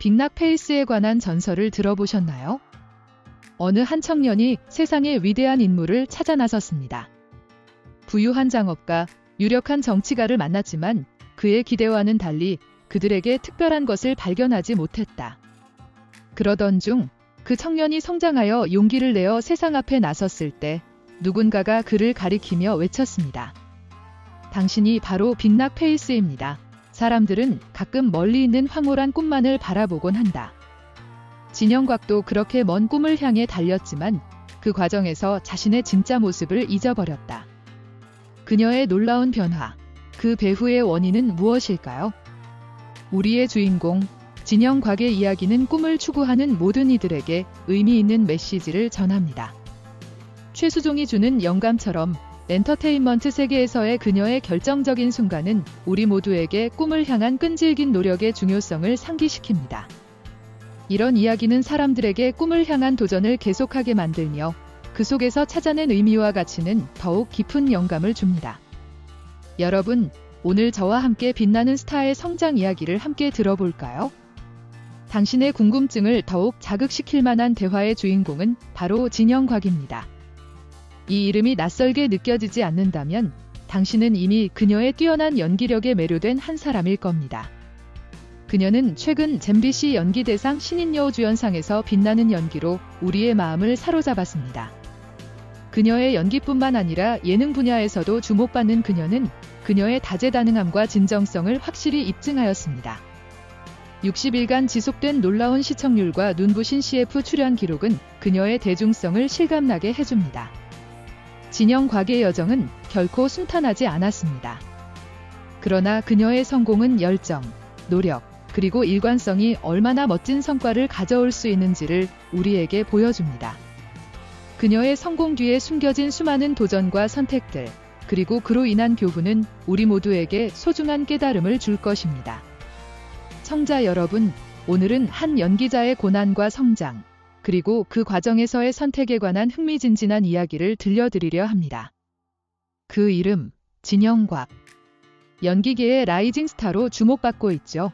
빅낙 페이스에 관한 전설을 들어보셨나요? 어느 한 청년이 세상의 위대한 인물을 찾아 나섰습니다. 부유한 장업가, 유력한 정치가를 만났지만 그의 기대와는 달리 그들에게 특별한 것을 발견하지 못했다. 그러던 중 그 청년이 성장하여 용기를 내어 세상 앞에 나섰을 때 누군가가 그를 가리키며 외쳤습니다. 당신이 바로 빅낙 페이스입니다. 사람들은 가끔 멀리 있는 황홀한 꿈만을 바라보곤 한다. 진영곽도 그렇게 먼 꿈을 향해 달렸지만 그 과정에서 자신의 진짜 모습을 잊어버렸다. 그녀의 놀라운 변화, 그 배후의 원인은 무엇일까요? 우리의 주인공, 진영곽의 이야기는 꿈을 추구하는 모든 이들에게 의미 있는 메시지를 전합니다. 최수종이 주는 영감처럼 엔터테인먼트 세계에서의 그녀의 결정적인 순간은 우리 모두에게 꿈을 향한 끈질긴 노력의 중요성을 상기시킵니다. 이런 이야기는 사람들에게 꿈을 향한 도전을 계속하게 만들며 그 속에서 찾아낸 의미와 가치는 더욱 깊은 영감을 줍니다. 여러분, 오늘 저와 함께 빛나는 스타의 성장 이야기를 함께 들어볼까요? 당신의 궁금증을 더욱 자극시킬 만한 대화의 주인공은 바로 진영곽입니다. 이 이름이 낯설게 느껴지지 않는다면 당신은 이미 그녀의 뛰어난 연기력에 매료된 한 사람일 겁니다. 그녀는 최근 MBC 연기대상 신인여우 주연상에서 빛나는 연기로 우리의 마음을 사로잡았습니다. 그녀의 연기뿐만 아니라 예능 분야에서도 주목받는 그녀는 그녀의 다재다능함과 진정성을 확실히 입증하였습니다. 60일간 지속된 놀라운 시청률과 눈부신 CF 출연 기록은 그녀의 대중성을 실감나게 해줍니다. 진영곽의 여정은 결코 순탄하지 않았습니다. 그러나 그녀의 성공은 열정, 노력, 그리고 일관성이 얼마나 멋진 성과를 가져올 수 있는지를 우리에게 보여줍니다. 그녀의 성공 뒤에 숨겨진 수많은 도전과 선택들, 그리고 그로 인한 교훈은 우리 모두에게 소중한 깨달음을 줄 것입니다. 청자 여러분, 오늘은 한 연기자의 고난과 성장, 그리고 그 과정에서의 선택에 관한 흥미진진한 이야기를 들려드리려 합니다. 그 이름, 진영곽. 연기계의 라이징 스타로 주목받고 있죠.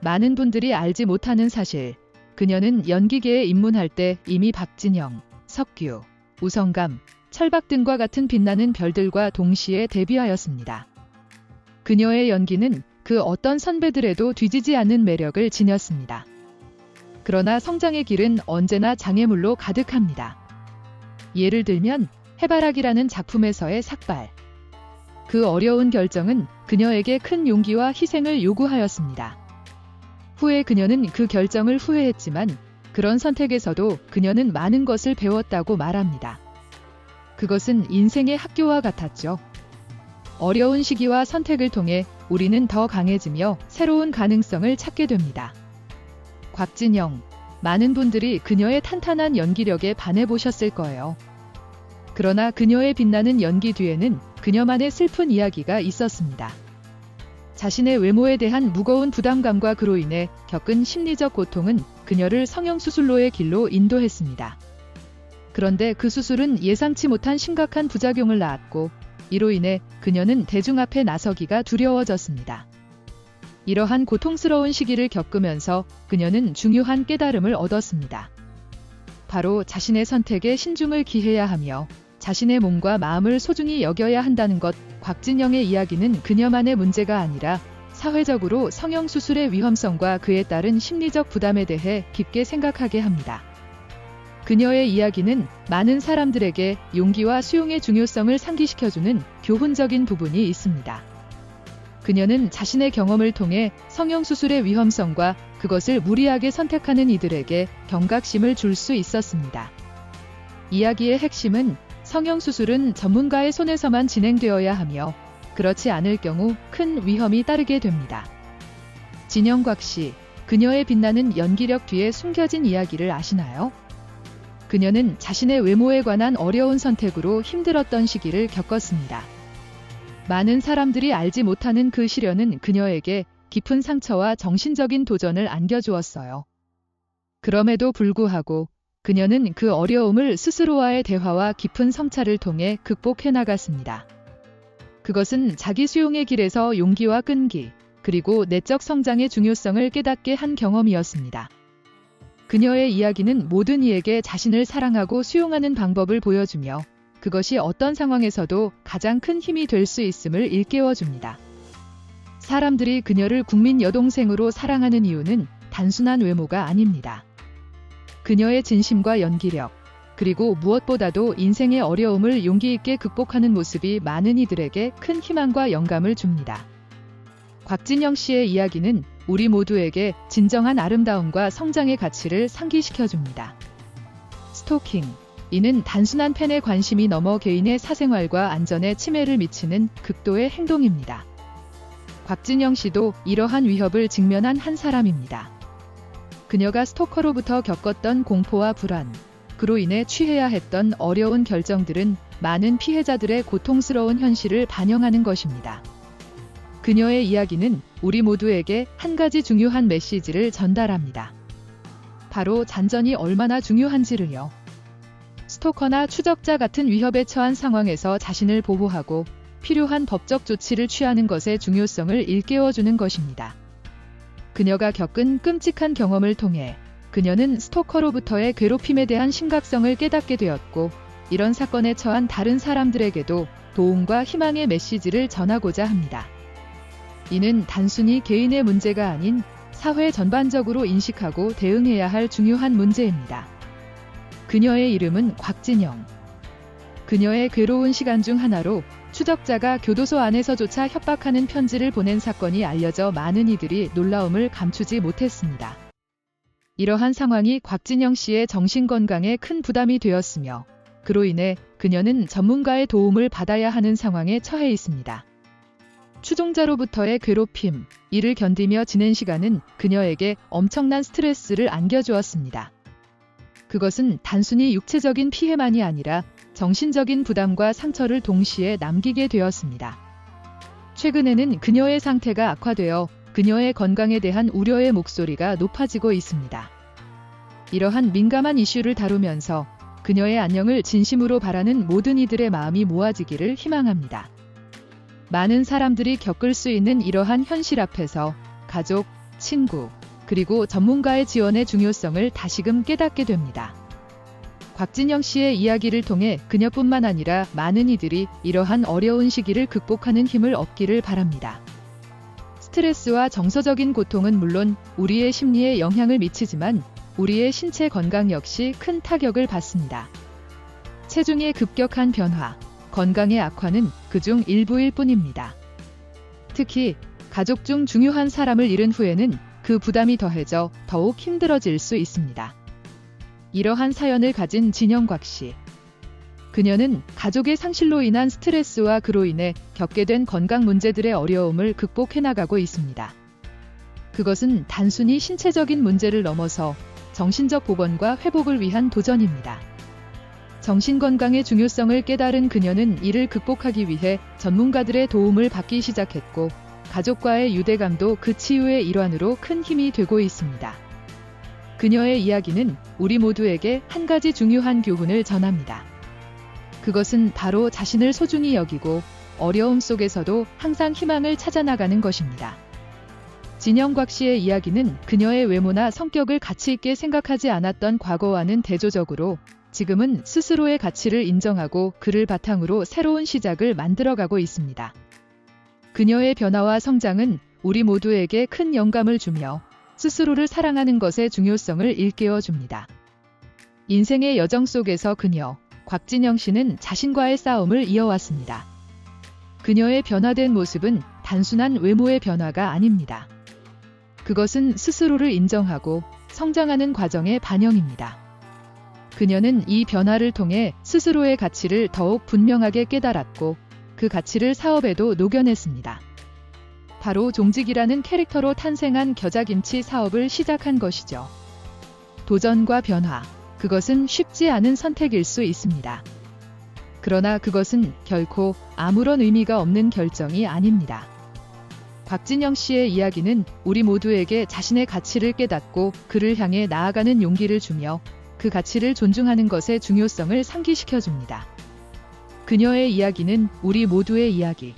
많은 분들이 알지 못하는 사실, 그녀는 연기계에 입문할 때 이미 박진영, 석규, 우성감, 철박 등과 같은 빛나는 별들과 동시에 데뷔하였습니다. 그녀의 연기는 그 어떤 선배들에도 뒤지지 않는 매력을 지녔습니다. 그러나 성장의 길은 언제나 장애물로 가득합니다. 예를 들면 해바라기라는 작품에서의 삭발. 그 어려운 결정은 그녀에게 큰 용기와 희생을 요구하였습니다. 후에 그녀는 그 결정을 후회했지만 그런 선택에서도 그녀는 많은 것을 배웠다고 말합니다. 그것은 인생의 학교와 같았죠. 어려운 시기와 선택을 통해 우리는 더 강해지며 새로운 가능성을 찾게 됩니다. 곽진영, 많은 분들이 그녀의 탄탄한 연기력에 반해보셨을 거예요. 그러나 그녀의 빛나는 연기 뒤에는 그녀만의 슬픈 이야기가 있었습니다. 자신의 외모에 대한 무거운 부담감과 그로 인해 겪은 심리적 고통은 그녀를 성형수술로의 길로 인도했습니다. 그런데 그 수술은 예상치 못한 심각한 부작용을 낳았고 이로 인해 그녀는 대중 앞에 나서기가 두려워졌습니다. 이러한 고통스러운 시기를 겪으면서 그녀는 중요한 깨달음을 얻었습니다. 바로 자신의 선택에 신중을 기해야 하며 자신의 몸과 마음을 소중히 여겨야 한다는 것. 곽진영의 이야기는 그녀만의 문제가 아니라 사회적으로 성형수술의 위험성과 그에 따른 심리적 부담에 대해 깊게 생각하게 합니다. 그녀의 이야기는 많은 사람들에게 용기와 수용의 중요성을 상기시켜주는 교훈적인 부분이 있습니다. 그녀는 자신의 경험을 통해 성형수술의 위험성과 그것을 무리하게 선택하는 이들에게 경각심을 줄 수 있었습니다. 이야기의 핵심은 성형수술은 전문가의 손에서만 진행되어야 하며 그렇지 않을 경우 큰 위험이 따르게 됩니다. 진영곽 씨, 그녀의 빛나는 연기력 뒤에 숨겨진 이야기를 아시나요? 그녀는 자신의 외모에 관한 어려운 선택으로 힘들었던 시기를 겪었습니다. 많은 사람들이 알지 못하는 그 시련은 그녀에게 깊은 상처와 정신적인 도전을 안겨주었어요. 그럼에도 불구하고 그녀는 그 어려움을 스스로와의 대화와 깊은 성찰을 통해 극복해 나갔습니다. 그것은 자기 수용의 길에서 용기와 끈기, 그리고 내적 성장의 중요성을 깨닫게 한 경험이었습니다. 그녀의 이야기는 모든 이에게 자신을 사랑하고 수용하는 방법을 보여주며 그것이 어떤 상황에서도 가장 큰 힘이 될 수 있음을 일깨워줍니다. 사람들이 그녀를 국민 여동생으로 사랑하는 이유는 단순한 외모가 아닙니다. 그녀의 진심과 연기력, 그리고 무엇보다도 인생의 어려움을 용기 있게 극복하는 모습이 많은 이들에게 큰 희망과 영감을 줍니다. 곽진영 씨의 이야기는 우리 모두에게 진정한 아름다움과 성장의 가치를 상기시켜줍니다. 스토킹. 이는 단순한 팬의 관심이 넘어 개인의 사생활과 안전에 침해를 미치는 극도의 행동입니다. 곽진영 씨도 이러한 위협을 직면한 한 사람입니다. 그녀가 스토커로부터 겪었던 공포와 불안, 그로 인해 취해야 했던 어려운 결정들은 많은 피해자들의 고통스러운 현실을 반영하는 것입니다. 그녀의 이야기는 우리 모두에게 한 가지 중요한 메시지를 전달합니다. 바로 잔전이 얼마나 중요한지를요. 스토커나 추적자 같은 위협에 처한 상황에서 자신을 보호하고 필요한 법적 조치를 취하는 것의 중요성을 일깨워주는 것입니다. 그녀가 겪은 끔찍한 경험을 통해 그녀는 스토커로부터의 괴롭힘에 대한 심각성을 깨닫게 되었고, 이런 사건에 처한 다른 사람들에게도 도움과 희망의 메시지를 전하고자 합니다. 이는 단순히 개인의 문제가 아닌 사회 전반적으로 인식하고 대응해야 할 중요한 문제입니다. 그녀의 이름은 곽진영. 그녀의 괴로운 시간 중 하나로 추적자가 교도소 안에서조차 협박하는 편지를 보낸 사건이 알려져 많은 이들이 놀라움을 감추지 못했습니다. 이러한 상황이 곽진영 씨의 정신건강에 큰 부담이 되었으며, 그로 인해 그녀는 전문가의 도움을 받아야 하는 상황에 처해 있습니다. 추종자로부터의 괴롭힘, 이를 견디며 지낸 시간은 그녀에게 엄청난 스트레스를 안겨주었습니다. 그것은 단순히 육체적인 피해만이 아니라 정신적인 부담과 상처를 동시에 남기게 되었습니다. 최근에는 그녀의 상태가 악화되어 그녀의 건강에 대한 우려의 목소리가 높아지고 있습니다. 이러한 민감한 이슈를 다루면서 그녀의 안녕을 진심으로 바라는 모든 이들의 마음이 모아지기를 희망합니다. 많은 사람들이 겪을 수 있는 이러한 현실 앞에서 가족, 친구, 그리고 전문가의 지원의 중요성을 다시금 깨닫게 됩니다. 곽진영 씨의 이야기를 통해 그녀뿐만 아니라 많은 이들이 이러한 어려운 시기를 극복하는 힘을 얻기를 바랍니다. 스트레스와 정서적인 고통은 물론 우리의 심리에 영향을 미치지만 우리의 신체 건강 역시 큰 타격을 받습니다. 체중의 급격한 변화, 건강의 악화는 그중 일부일 뿐입니다. 특히 가족 중 중요한 사람을 잃은 후에는 그 부담이 더해져 더욱 힘들어질 수 있습니다. 이러한 사연을 가진 진영곽 씨. 그녀는 가족의 상실로 인한 스트레스와 그로 인해 겪게 된 건강 문제들의 어려움을 극복해 나가고 있습니다. 그것은 단순히 신체적인 문제를 넘어서 정신적 복원과 회복을 위한 도전입니다. 정신건강의 중요성을 깨달은 그녀는 이를 극복하기 위해 전문가들의 도움을 받기 시작했고, 가족과의 유대감도 그 치유의 일환으로 큰 힘이 되고 있습니다. 그녀의 이야기는 우리 모두에게 한 가지 중요한 교훈을 전합니다. 그것은 바로 자신을 소중히 여기고 어려움 속에서도 항상 희망을 찾아나가는 것입니다. 진영곽 씨의 이야기는 그녀의 외모나 성격을 가치 있게 생각하지 않았던 과거와는 대조적으로 지금은 스스로의 가치를 인정하고 그를 바탕으로 새로운 시작을 만들어가고 있습니다. 그녀의 변화와 성장은 우리 모두에게 큰 영감을 주며 스스로를 사랑하는 것의 중요성을 일깨워줍니다. 인생의 여정 속에서 그녀, 곽진영 씨는 자신과의 싸움을 이어왔습니다. 그녀의 변화된 모습은 단순한 외모의 변화가 아닙니다. 그것은 스스로를 인정하고 성장하는 과정의 반영입니다. 그녀는 이 변화를 통해 스스로의 가치를 더욱 분명하게 깨달았고 그 가치를 사업에도 녹여냈습니다. 바로 종직이라는 캐릭터로 탄생한 겨자김치 사업을 시작한 것이죠. 도전과 변화, 그것은 쉽지 않은 선택일 수 있습니다. 그러나 그것은 결코 아무런 의미가 없는 결정이 아닙니다. 곽진영 씨의 이야기는 우리 모두에게 자신의 가치를 깨닫고 그를 향해 나아가는 용기를 주며 그 가치를 존중하는 것의 중요성을 상기시켜줍니다. 그녀의 이야기는 우리 모두의 이야기.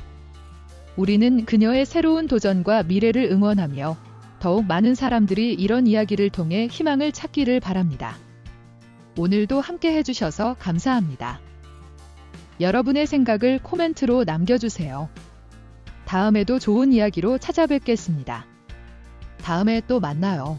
우리는 그녀의 새로운 도전과 미래를 응원하며 더욱 많은 사람들이 이런 이야기를 통해 희망을 찾기를 바랍니다. 오늘도 함께 해주셔서 감사합니다. 여러분의 생각을 코멘트로 남겨주세요. 다음에도 좋은 이야기로 찾아뵙겠습니다. 다음에 또 만나요.